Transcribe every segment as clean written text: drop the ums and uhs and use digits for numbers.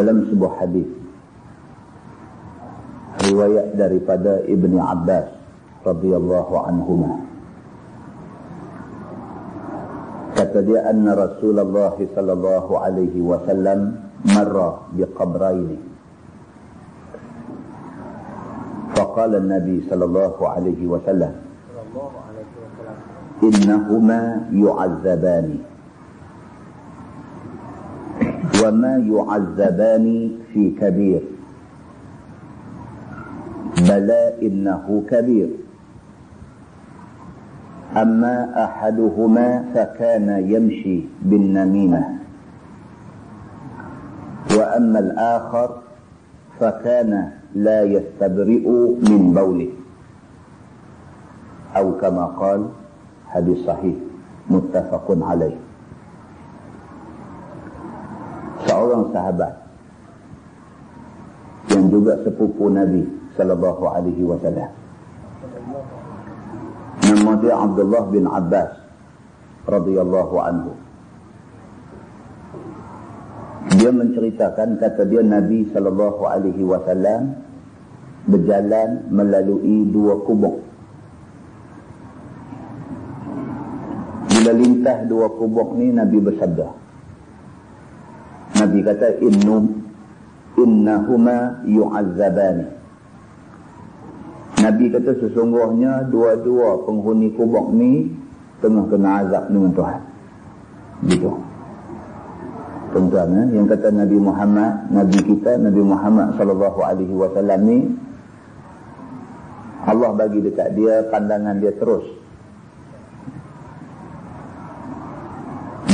dalam sebuah hadis riwayat daripada Ibni Abbas radhiyallahu anhuma, kata dia anna Rasulullah sallallahu alaihi wasallam marra biqabraini faqala an-nabi sallallahu alaihi wasallam innahuma yu'azzabani wa ma yu'azzabani fi kabir bala innahu kabir amma ahaduhuma fakana yamshi bin namimah wa amma al-akhar fakana la yastabri'u min bawlih atau kama qala, hadis sahih muttafaqun alaih. Seorang sahabat yang juga sepupu Nabi sallallahu alaihi wasallam, nama dia Abdullah bin Abbas radhiyallahu anhu. Dia menceritakan, kata dia, Nabi sallallahu alaihi wasallam berjalan melalui dua kubur. Bila lintas dua kubur ni, Nabi bersabda. Nabi kata, innahuma yu'azzabani. Nabi kata sesungguhnya dua-dua penghuni kubur ni tengah kena azab dengan Tuhan. Gitu. Tuan-tuan, yang kata Nabi Muhammad, Nabi kita, Nabi Muhammad sallallahu alaihi wasallam ni, Allah bagi dekat dia pandangan dia terus.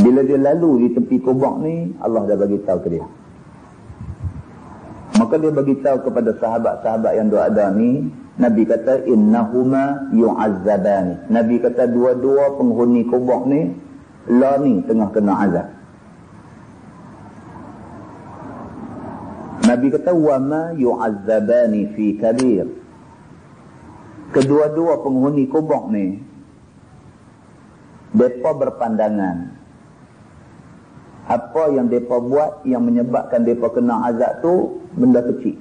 Bila dia lalu di tepi kubur ni, Allah dah bagi tahu ke dia. Maka dia bagi tahu kepada sahabat-sahabat yang ada ni, Nabi kata innahuma yu'azzabani. Nabi kata dua-dua penghuni kubur ni la ni tengah kena azab. Nabi kata wa ma yu'azzabani fi kabir. Kedua-dua penghuni kubur ni depa berpandangan apa yang depa buat yang menyebabkan depa kena azab tu benda kecil.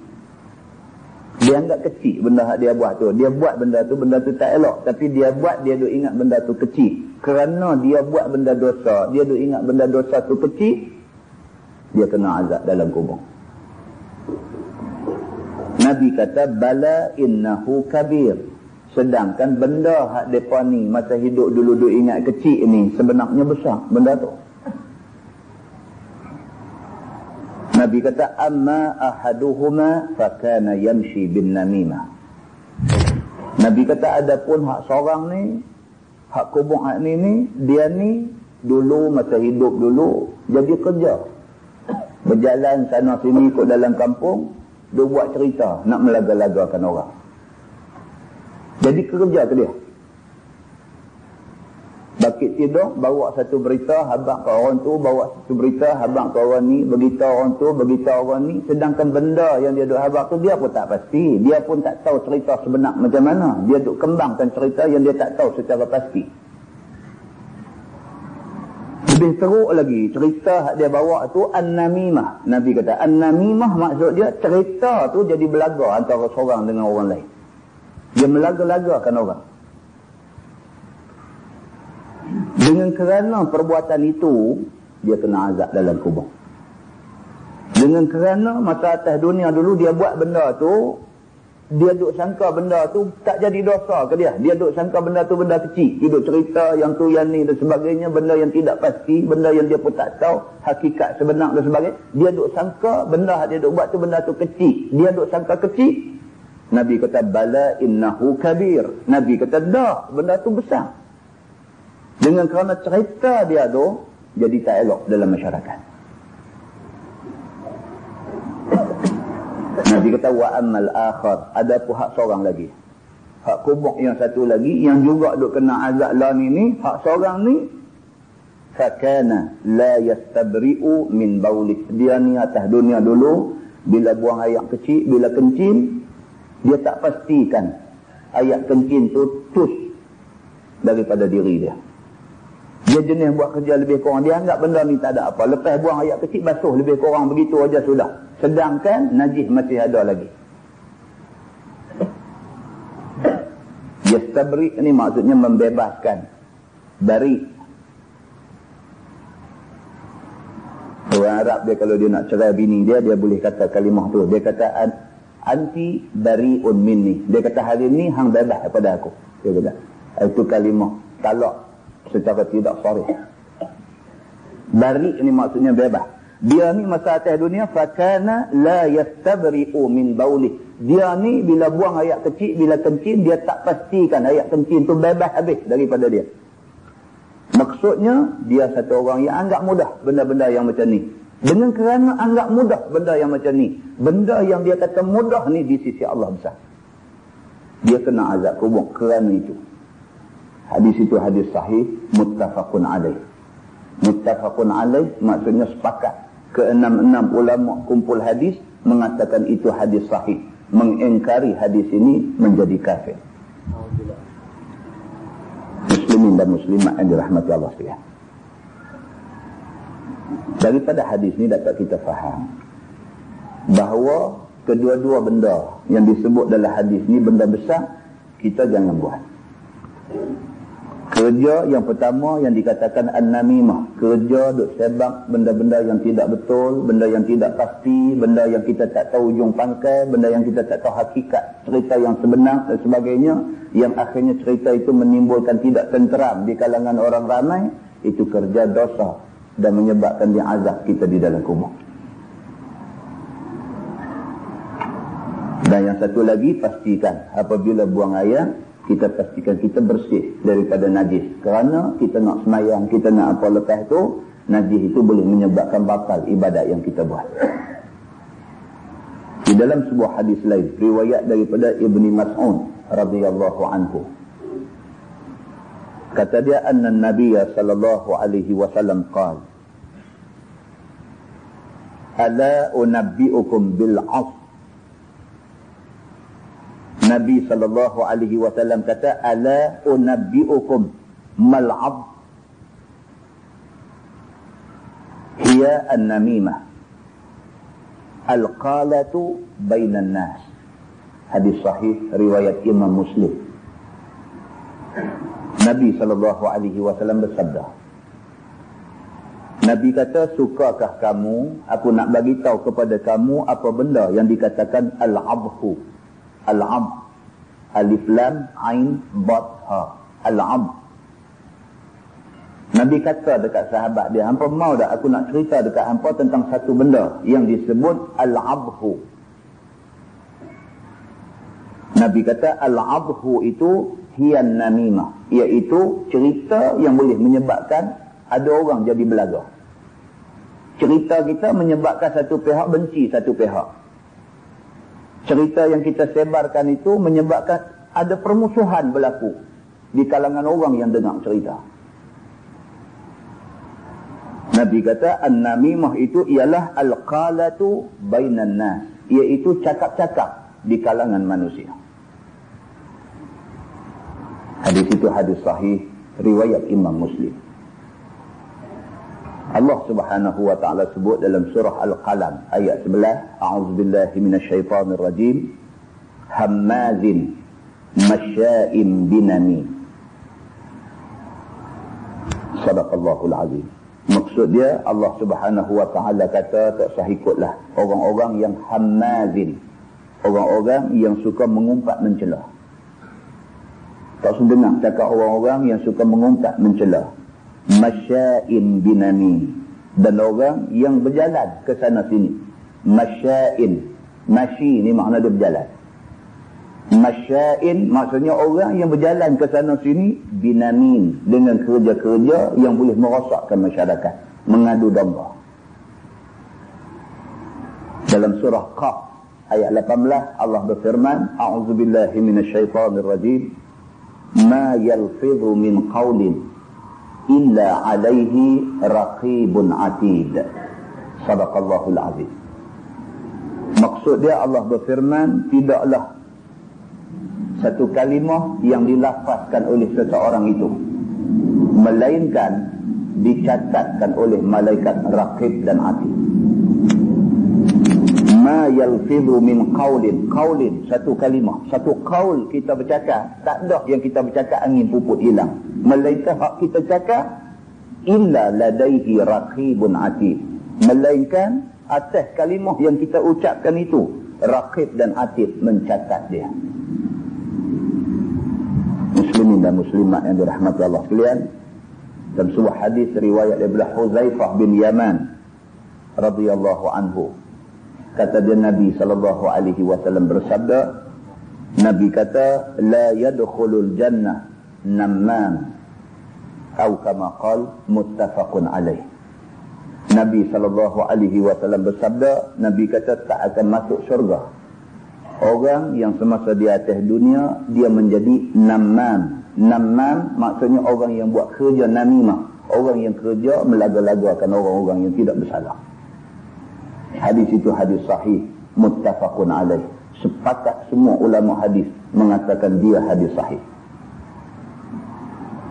Dia anggap kecil benda yang dia buat tu. Dia buat benda tu tak elok. Tapi dia buat, dia duk ingat benda tu kecil. Kerana dia buat benda dosa, dia duk ingat benda dosa tu kecil, dia kena azab dalam kubur. Nabi kata, bala innahu kabir. Sedangkan benda hak depa ni masa hidup dulu duk ingat kecil ni, sebenarnya besar benda tu. Nabi kata, amma ahaduhuma fakana yamshi bin namimah. Nabi kata, adapun hak seorang ni, hak kubur hak ni, dia ni dulu masa hidup dulu jadi kerja. Berjalan sana sini ikut dalam kampung, dia buat cerita nak melaga-lagakan orang. Jadi kerja ke dia. Bakit tidur, bawa satu berita, habang ke orang tu, bawa satu berita, habang ke orang ni, beritahu orang tu, beritahu orang ni. Sedangkan benda yang dia duk habang tu, dia pun tak pasti. Dia pun tak tahu cerita sebenar macam mana. Dia duk kembangkan cerita yang dia tak tahu secara pasti. Lebih teruk lagi, cerita yang dia bawa tu an-namimah. Nabi kata, an-namimah maksud dia, cerita tu jadi belaga antara seorang dengan orang lain. Dia melaga-lagakan orang. Dengan kerana perbuatan itu, dia kena azab dalam kubur. Dengan kerana masa atas dunia dulu dia buat benda tu, dia duk sangka benda tu tak jadi dosa ke dia. Dia duk sangka benda tu benda kecil. Dia duk cerita yang tu yang ni dan sebagainya, benda yang tidak pasti, benda yang dia pun tak tahu hakikat sebenar dan sebagainya. Dia duk sangka benda yang dia duk buat tu benda tu kecil. Dia duk sangka kecil. Nabi kata bala innahu kabir. Nabi kata dah, benda tu besar. Dengan kerana cerita dia tu jadi tak elok dalam masyarakat. Nabi kata wa ammal akhar, ada pun hak seorang lagi. Hak kubur yang satu lagi yang juga duk kena azab lah ni, hak seorang ni fakana la yastabri'u min baulik. Dia ni atas dunia dulu bila buang air kecil, bila kencing, dia tak pastikan air kencing tu tus daripada diri dia. Dia jenis buat kerja lebih kurang. Dia anggap benda ni tak ada apa. Lepas buang air kecil, basuh lebih kurang begitu aja sudah. sedangkan najis masih ada lagi. Yastabri ini maksudnya membebaskan. Bari. Orang Arab dia kalau dia nak cerai bini dia boleh kata kalimah tu. Dia kata anti bari'un minni. Dia kata hari ni hang bebas daripada aku. Dia kata itu kalimah talak secara tidak sharih. Bari ini maksudnya bebas. Dia ni masa atas dunia fakana la yastabri'u min bauli. Dia ni bila buang air kecil, bila kencing, dia tak pastikan air kencing tu bebas habis daripada dia. Maksudnya dia satu orang yang anggap mudah benda-benda yang macam ni. Dengan kerana anggap mudah benda yang macam ni, benda yang dia kata mudah ni di sisi Allah besar, dia kena azab kubur kerana itu. Hadis itu hadis sahih, muttafaqun alaih. Muttafaqun alaih maksudnya sepakat. Keenam-enam ulama kumpul hadis mengatakan itu hadis sahih. Mengingkari hadis ini menjadi kafir. Muslimin dan muslimat yang dirahmati Allah sekalian. Daripada hadis ini dapat kita faham bahawa kedua-dua benda yang disebut dalam hadis ini benda besar, kita jangan buat. Kerja yang pertama yang dikatakan an-namimah, kerja duk sebab benda-benda yang tidak betul, benda yang tidak pasti, benda yang kita tak tahu ujung pangkal, benda yang kita tak tahu hakikat cerita yang sebenar dan sebagainya, yang akhirnya cerita itu menimbulkan tidak tenteram di kalangan orang ramai. Itu kerja dosa dan menyebabkan dia azab kita di dalam kubur. Dan yang satu lagi, pastikan apabila buang air, kita pastikan kita bersih daripada najis. Kerana kita nak semayang, kita nak apa lepas tu, najis itu boleh menyebabkan batal ibadat yang kita buat. Di dalam sebuah hadis lain, riwayat daripada Ibni Mas'ud radhiyallahu anhu, kata dia, anna Nabiya sallallahu alaihi wasallam qala, ala unabbi'ukum bil'asr. Nabi sallallahu alaihi wasallam kata, ala unabbi'ukum mal'ab hiya an-namimah al-qalatu bainan nas. Hadis sahih riwayat Imam Muslim. Nabi sallallahu alaihi wasallam bersabda, Nabi kata, sukakah kamu aku nak bagi tahu kepada kamu apa benda yang dikatakan al-abhu. Al-ab, alif lam ain bat ha, al-ab. Nabi kata dekat sahabat dia, hampa mau tak aku nak cerita dekat hampa tentang satu benda yang disebut al-abhu. Nabi kata al-abhu itu hiyan namimah, iaitu cerita yang boleh menyebabkan ada orang jadi belaga. Cerita kita menyebabkan satu pihak benci satu pihak. Cerita yang kita sebarkan itu menyebabkan ada permusuhan berlaku di kalangan orang yang dengar cerita. Nabi kata, an-namimah itu ialah al-qalatu bainan nas, iaitu cakap-cakap di kalangan manusia. Hadis itu hadis sahih riwayat Imam Muslim. Allah Subhanahu wa taala sebut dalam surah Al-Qalam ayat 11, a'udzubillahi minasyaitonir rajim, hammazin masya'im binami. Sadaqallahul azim. Maksud dia, Allah Subhanahu wa taala kata, tak sah ikutlah orang-orang yang hammazin, orang-orang yang suka mengumpat mencela. Tak sedengar cakap orang-orang yang suka mengumpat mencela. Masya'in binami, dan orang yang berjalan ke sana sini. Masya'in, masyi ni makna dia berjalan. Masya'in maksudnya orang yang berjalan ke sana sini binamin, dengan kerja-kerja yang boleh merosakkan masyarakat, mengadu domba. Dalam surah Qaf ayat 18 Allah berfirman, a'udzubillahi minasyaitonirrajim, ma yalfidhu min qawlin illa alaihi raqibun atid. Sadaqallahul azim. Maksud dia, Allah berfirman, tidaklah satu kalimah yang dilafazkan oleh seseorang itu melainkan dicatatkan oleh malaikat raqib dan atid. ma yalfidhu min qaulin, satu kalimah, satu qaul kita bercakap, tak ada yang kita bercakap angin puput hilang, melainkan hak kita cakap illa ladaihi raqibun atid, melainkan atas kalimah yang kita ucapkan itu raqib dan atid mencatat dia. Muslimin dan muslimat yang dirahmati Allah sekalian, dalam sebuah hadis riwayat daripada Huzaifah bin Yaman radhiyallahu anhu, kata dia Nabi SAW bersabda, Nabi kata, la yadkhulul jannah namman, atau kama qala muttafaqun alaih. Nabi SAW bersabda, Nabi kata tak akan masuk syurga orang yang semasa di atas dunia dia menjadi namman. Namman maksudnya orang yang buat kerja namimah, orang yang kerja melaga-lagakan orang-orang yang tidak bersalah. Hadis itu hadis sahih, muttafaqun alaih. Sepakat semua ulama hadis mengatakan dia hadis sahih.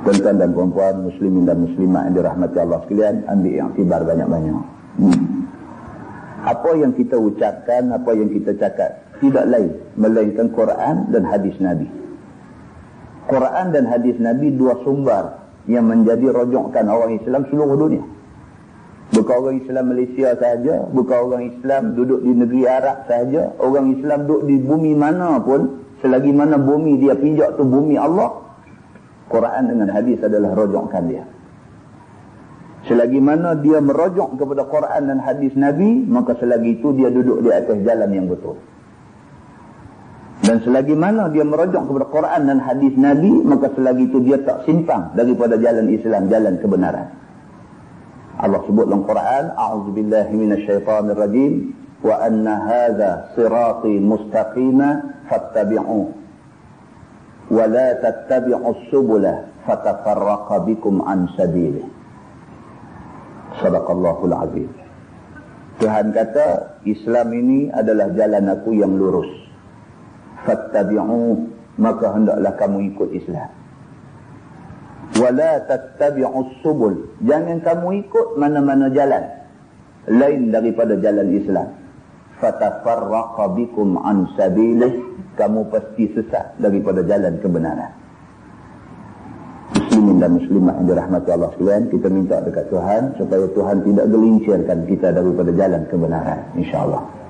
Tuan-tuan dan puan-puan, muslimin dan muslimat yang dirahmati Allah sekalian, ambil iktibar banyak-banyak. Apa yang kita ucapkan, apa yang kita cakap, tidak lain melainkan Quran dan hadis Nabi. Quran dan hadis Nabi dua sumber yang menjadi rujukan orang Islam seluruh dunia. Bukan orang Islam Malaysia sahaja, bukan orang Islam duduk di negeri Arab sahaja, orang Islam duduk di bumi mana pun, selagi mana bumi dia pijak tu bumi Allah, Quran dengan hadis adalah rujukan dia. Selagi mana dia merujuk kepada Quran dan hadis Nabi, maka selagi itu dia duduk di atas jalan yang betul. Dan selagi mana dia merujuk kepada Quran dan hadis Nabi, maka selagi itu dia tak simpang daripada jalan Islam, jalan kebenaran. Allah sebut dalam Quran, a'udzubillahi minasyaitanir rajim, wa anna hadza sirati mustaqima fattabi'uhu wa la tattabi'us subula fatafarraqa bikum an sabilihi. Sadaqallahul azim. Tuhan kata, Islam ini adalah jalan aku yang lurus. Fattabi'uhu, maka hendaklah kamu ikut Islam. Wala tattabi'us subul, jangan kamu ikut mana-mana jalan lain daripada jalan Islam. Fatafarraqa bikum an sabilih, kamu pasti sesat daripada jalan kebenaran. Muslimin dan muslimat yang dirahmati Allah sekalian, kita minta dekat Tuhan supaya Tuhan tidak gelincirkan kita daripada jalan kebenaran, insya-Allah.